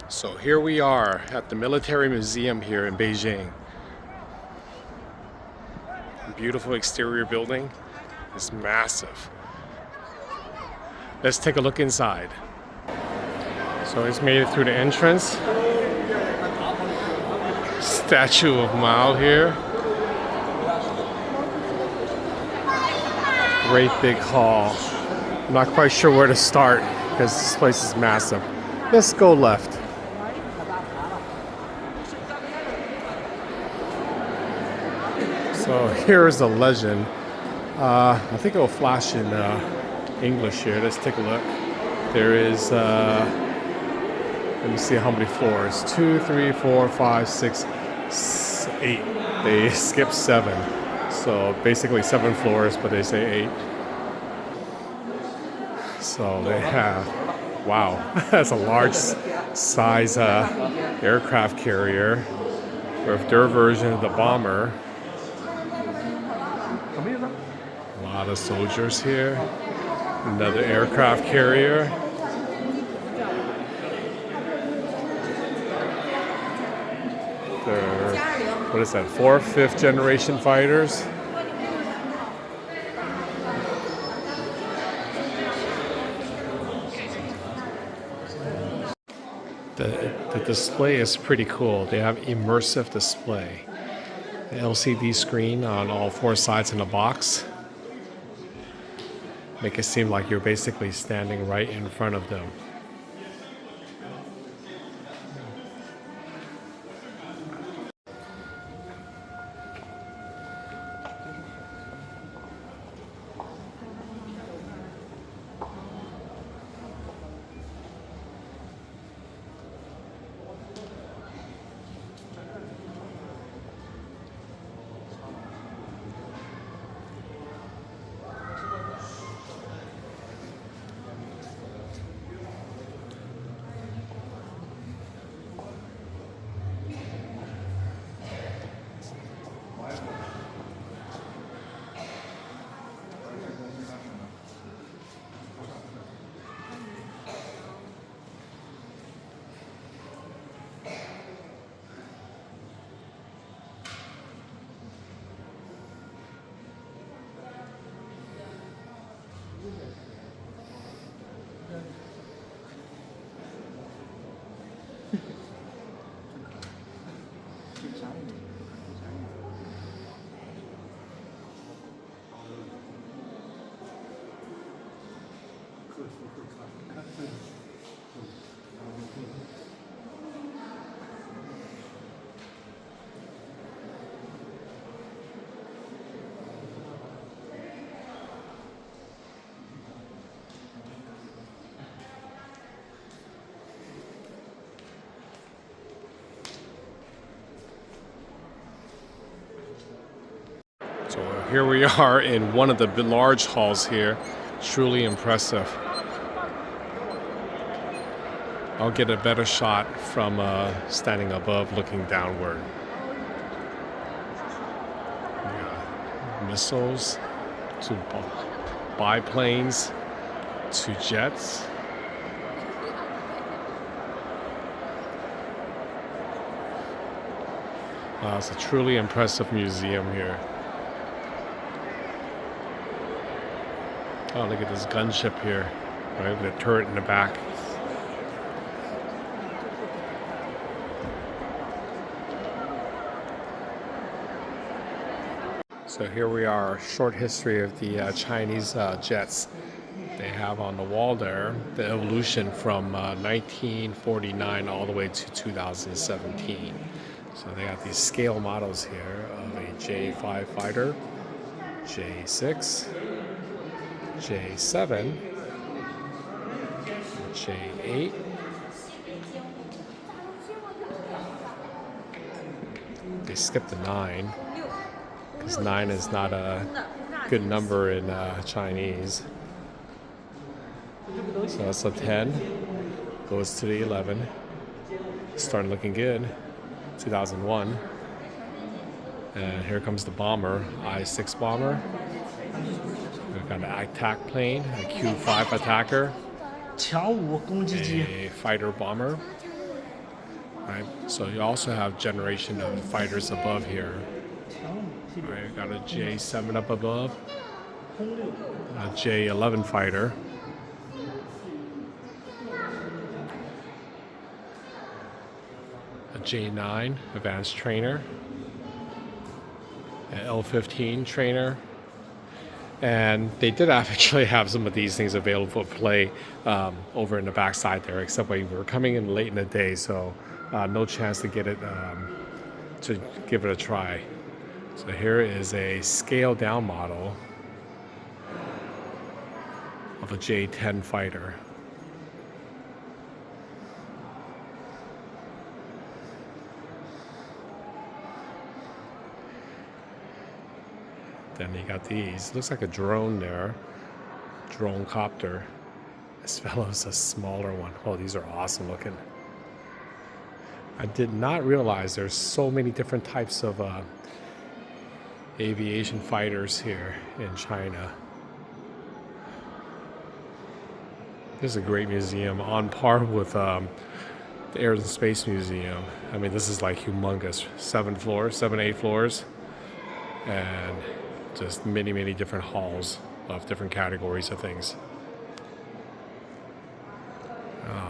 So here we are at the military museum here in Beijing. Beautiful exterior building. It's massive. Let's take a look inside. So it's made it through the entrance. Statue of Mao here. Great big hall. I'm not quite sure where to start because this place is massive. Let's go left. So here's the legend. I think it will flash in English here. Let's take a look. There is, let me see how many floors. 2, 3, 4, 5, 6, 8. They skipped 7. So basically 7 floors, but they say 8. So they have, wow, that's a large size aircraft carrier with their version of the bomber. A lot of soldiers here. Another aircraft carrier. They're, what is that, 4th, 5th generation fighters? The display is pretty cool. They have immersive display. The LCD screen on all 4 sides in the box. Make it seem like you're basically standing right in front of them. So here we are in one of the large halls here. Truly impressive. I'll get a better shot from standing above looking downward. Yeah. Missiles to biplanes to jets. Wow, it's a truly impressive museum here. Oh, look at this gunship here, right, with a turret in the back. So here we are, short history of the Chinese jets. They have on the wall there the evolution from 1949 all the way to 2017. So they got these scale models here of a J5 fighter, J6, J7, J8, they skipped the 9 because 9 is not a good number in Chinese. So that's a 10, goes to the 11, starting looking good, 2001. And here comes the bomber, I-6 bomber. We've got an attack plane, a Q-5 attacker, a fighter bomber, right? So you also have generation of fighters above here. Right, got a J7 up above, a J11 fighter, a J9 advanced trainer, an L15 trainer, and they did actually have some of these things available to play over in the backside there, except we were coming in late in the day, so no chance to get it to give it a try. So here is a scaled down model of a J10 fighter. Then you got these. Looks like a drone there. Drone copter. This fellow's a smaller one. Oh, these are awesome looking. I did not realize there's so many different types of aviation fighters here in China. This is a great museum, on par with the Air and Space Museum. I mean, this is like humongous. 8 floors, and just many, many different halls of different categories of things.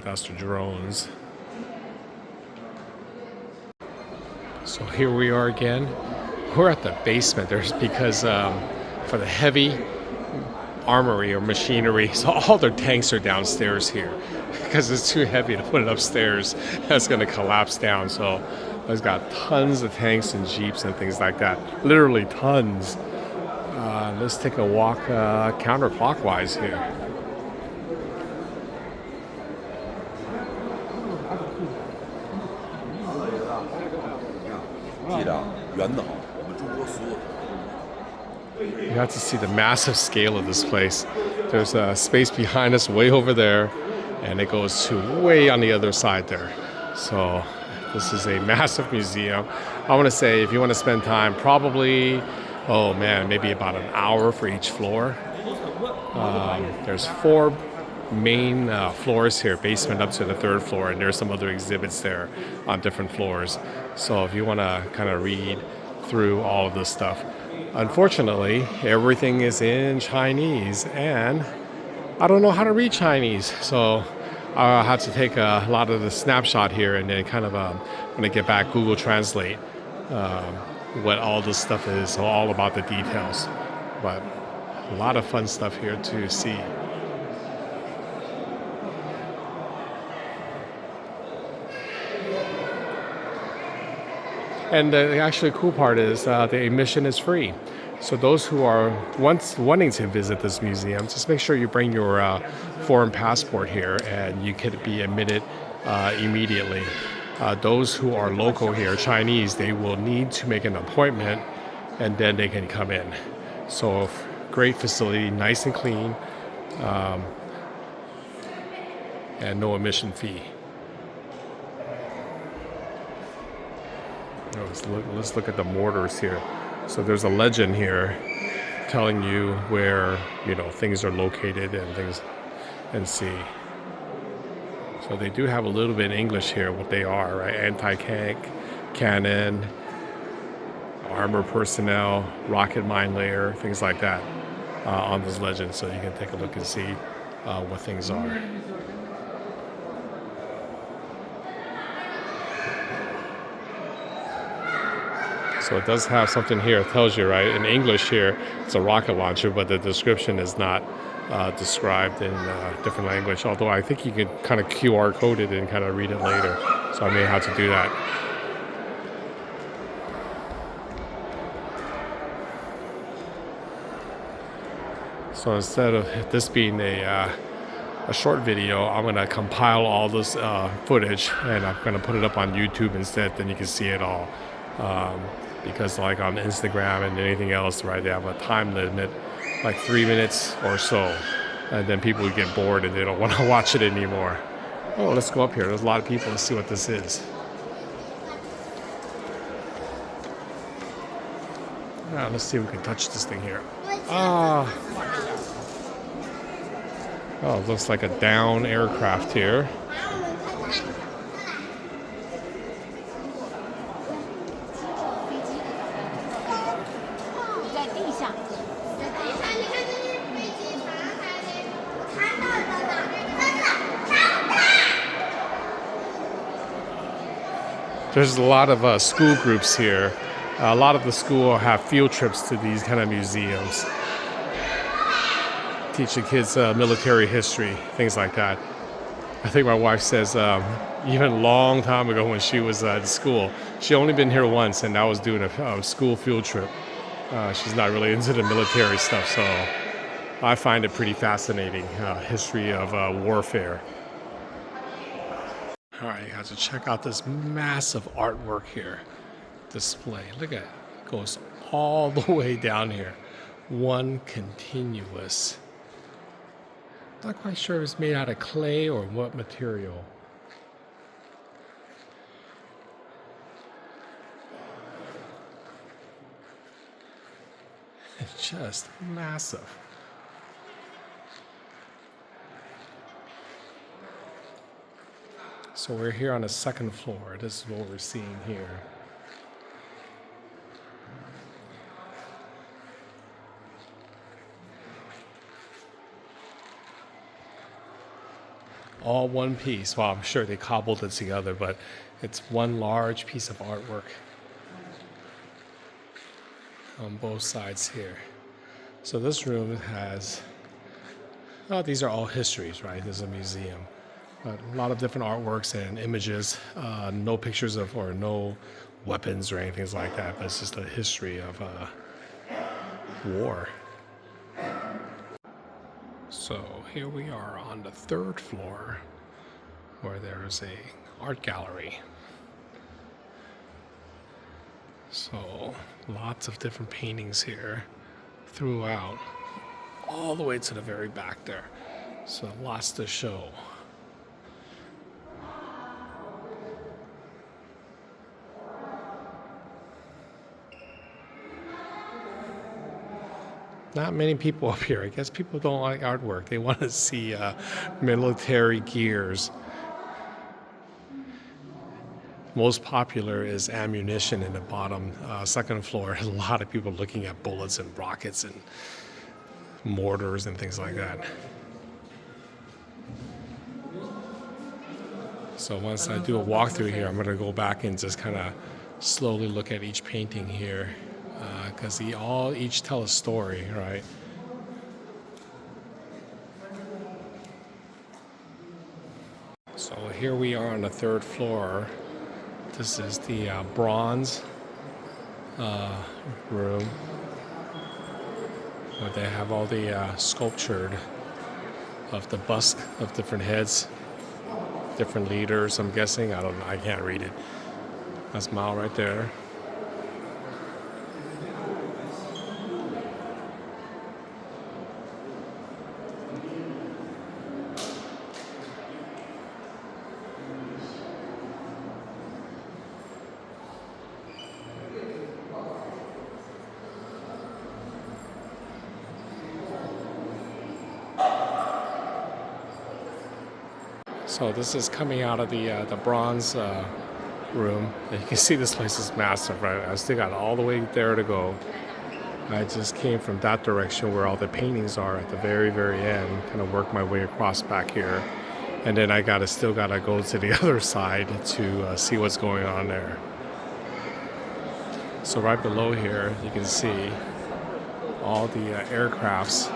That's the drones. So here we are again. We're at the basement. There's because for the heavy armory or machinery, so all their tanks are downstairs here because it's too heavy to put it upstairs. That's going to collapse down. So it's got tons of tanks and jeeps and things like that. Literally tons. Let's take a walk counterclockwise here. You have to see the massive scale of this place. There's a space behind us way over there, and it goes to way on the other side there. So this is a massive museum. I want to say if you want to spend time, probably, oh man, maybe about an hour for each floor. There's 4 main floors here, basement up to the 3rd floor, and there's some other exhibits there on different floors. So if you want to kind of read through all of this stuff. Unfortunately, everything is in Chinese, and I don't know how to read Chinese, so I'll have to take a lot of the snapshot here and then kind of, when I get back, Google Translate what all this stuff is, all about the details. But a lot of fun stuff here to see. And the actually cool part is the admission is free. So those who are wanting to visit this museum, just make sure you bring your foreign passport here and you can be admitted immediately. Those who are local here, Chinese, they will need to make an appointment and then they can come in. So great facility, nice and clean, and no admission fee. Let's look at the mortars here. So there's a legend here telling you where things are located and things, and see. So they do have a little bit in English here what they are, right? Anti-tank, cannon, armor personnel, rocket mine layer, things like that on this legend. So you can take a look and see what things are. So it does have something here. It tells you, right, in English here, it's a rocket launcher, but the description is not described in different language. Although I think you can kind of QR code it and kind of read it later. So I may have to do that. So instead of this being a short video, I'm going to compile all this footage and I'm going to put it up on YouTube instead. Then you can see it all. Because like on Instagram and anything else, right, they have a time limit, like 3 minutes or so, and then people would get bored and they don't want to watch it anymore. Oh, let's go up here. There's a lot of people. Let's see what this is. Let's see if we can touch this thing here. Oh, it looks like a down aircraft here. There's a lot of school groups here. A lot of the school have field trips to these kind of museums, teach the kids military history, things like that. I think my wife says even a long time ago when she was at school, she only been here once, and that was doing a school field trip. She's not really into the military stuff, so I find it pretty fascinating, history of warfare. All right, you guys, to check out this massive artwork here display. Look at it. It goes all the way down here. One continuous. Not quite sure if it's made out of clay or what material. It's just massive. So we're here on the second floor. This is what we're seeing here. All one piece. Well, I'm sure they cobbled it together, but it's one large piece of artwork on both sides here. So this room has, oh, these are all histories, right? There's a museum. But a lot of different artworks and images, no pictures of or no weapons or anything like that, but it's just a history of war. So here we are on the third floor where there's a art gallery. So lots of different paintings here throughout, all the way to the very back there. So lots to show. Not many people up here. I guess people don't like artwork. They want to see military gears. Most popular is ammunition in the bottom second floor. There's a lot of people looking at bullets and rockets and mortars and things like that. So once I do a walkthrough here, I'm going to go back and just kind of slowly look at each painting here. Because they all each tell a story, right? So here we are on the third floor. This is the bronze room where they have all the sculptured of the bust of different heads, different leaders. I'm guessing. I don't know. I can't read it. That's Mao right there. So this is coming out of the bronze room. You can see this place is massive, right? I still got all the way there to go. I just came from that direction where all the paintings are at the very, very end. Kind of work my way across back here, and then I still gotta go to the other side to see what's going on there. So right below here, you can see all the aircrafts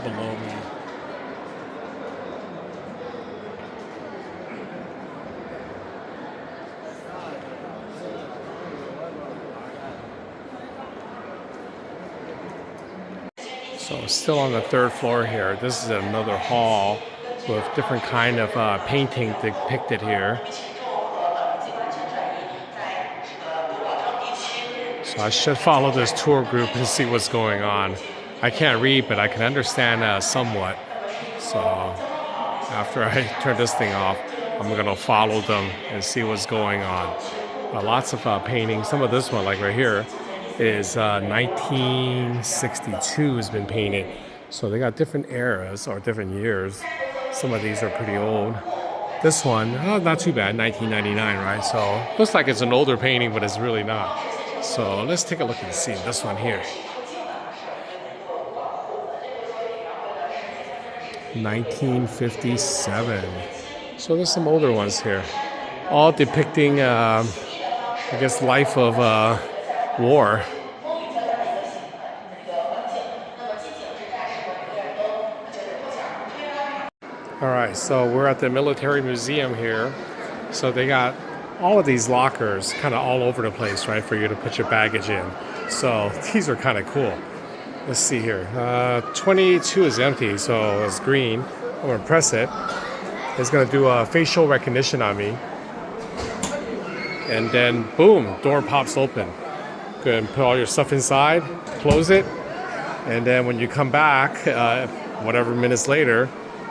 below me. So still on the third floor here. This is another hall with different kind of painting depicted here. So I should follow this tour group and see what's going on. I can't read, but I can understand somewhat. So after I turn this thing off, I'm gonna follow them and see what's going on. Lots of paintings. Some of this one, like right here, is 1962 has been painted. So they got different eras or different years. Some of these are pretty old. This one, not too bad, 1999, right? So looks like it's an older painting, but it's really not. So let's take a look and see this one here. 1957. So there's some older ones here, all depicting I guess, life of war. All right, so we're at the military museum here. So they got all of these lockers kind of all over the place, right, for you to put your baggage in. So these are kind of cool. Let's see here. 22 is empty, so it's green. I'm gonna press it. It's gonna do a facial recognition on me. And then boom, door pops open. Go ahead and put all your stuff inside, close it, and then when you come back, whatever minutes later,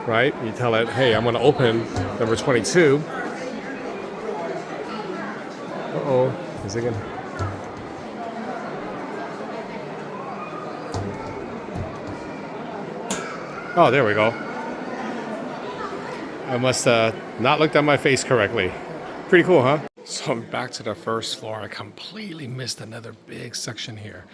right, you tell it, hey, I'm gonna open number 22. Uh-oh, is it gonna? Oh, there we go. I must not looked at my face correctly. Pretty cool, huh? So I'm back to the first floor. I completely missed another big section here.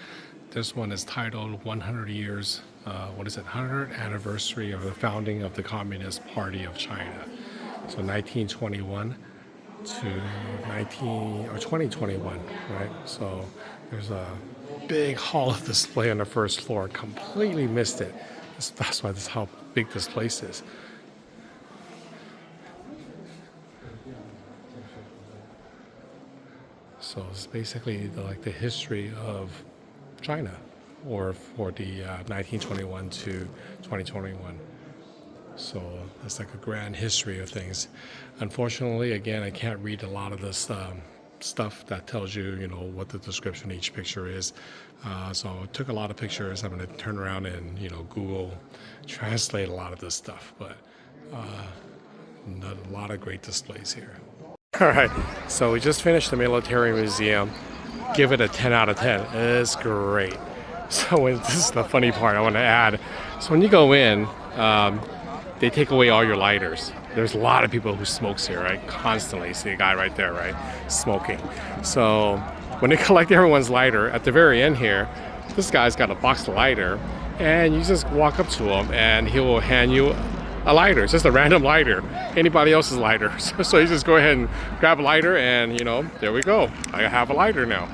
This one is titled 100 Years, 100th Anniversary of the Founding of the Communist Party of China. So 1921 to 2021, right? So there's a big hall of display on the first floor. Completely missed it. That's why this is how big this place is. So it's basically like the history of China, or for the 1921 to 2021. So that's like a grand history of things. Unfortunately, again, I can't read a lot of this stuff that tells you, you know, what the description of each picture is. So I took a lot of pictures. I'm going to turn around and, you know, Google translate a lot of this stuff. But a lot of great displays here. All right, so we just finished the military museum. Give it a 10 out of 10. It's great. So this is the funny part I want to add. So when you go in, they take away all your lighters. There's a lot of people who smokes here, right? Constantly. See a guy right there, right? Smoking. So when they collect everyone's lighter, at the very end here, this guy's got a box of lighter, and you just walk up to him and he will hand you a lighter. It's just a random lighter, anybody else's lighter. So you just go ahead and grab a lighter, and you know, there we go. I have a lighter now.